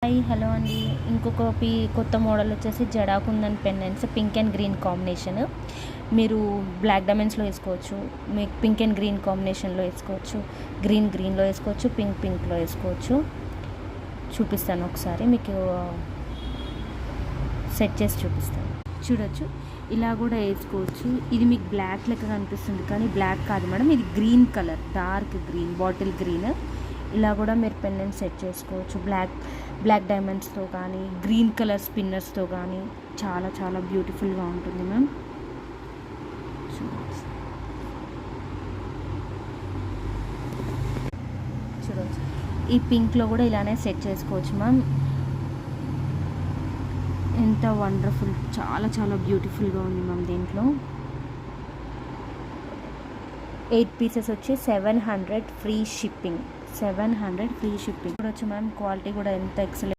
Hi hello అండి. ఇంకొక కొత్త మోడల్ వచ్చేసి జడా kundan pendants pink and green combination. మీరు బ్లాక్ డైమండ్స్లో వేసుకోవచ్చు, మీకు పింక్ అండ్ గ్రీన్ కాంబినేషన్లో వేసుకోవచ్చు, గ్రీన్లో వేసుకోవచ్చు, పింక్లో వేసుకోవచ్చు. చూపిస్తాను ఒకసారి, మీకు సెట్ చేసి చూపిస్తాను. చూడొచ్చు, ఇలా కూడా వేసుకోవచ్చు. ఇది మీకు బ్లాక్ లెక్క కనిపిస్తుంది కానీ బ్లాక్ కాదు మేడం, ఇది green colour, dark green, bottle green. ఇలా కూడా మీరు పెండెంట్ సెట్ చేసుకోవచ్చు బ్లాక్ డైమండ్స్తో కానీ గ్రీన్ కలర్ స్పిన్నర్స్తో కానీ. చాలా చాలా బ్యూటిఫుల్గా ఉంటుంది మ్యామ్. చూడవచ్చు, ఈ పింక్లో కూడా ఇలానే సెట్ చేసుకోవచ్చు మ్యామ్. ఎంత వండర్ఫుల్, చాలా చాలా బ్యూటిఫుల్గా ఉంది మ్యామ్. దీంట్లో 8 పీసెస్ వచ్చి 700 ఫ్రీ షిప్పింగ్. 700 free shipping. చూడొచ్చు మ్యామ్, క్వాలిటీ కూడా ఎంత ఎక్సలెంట్.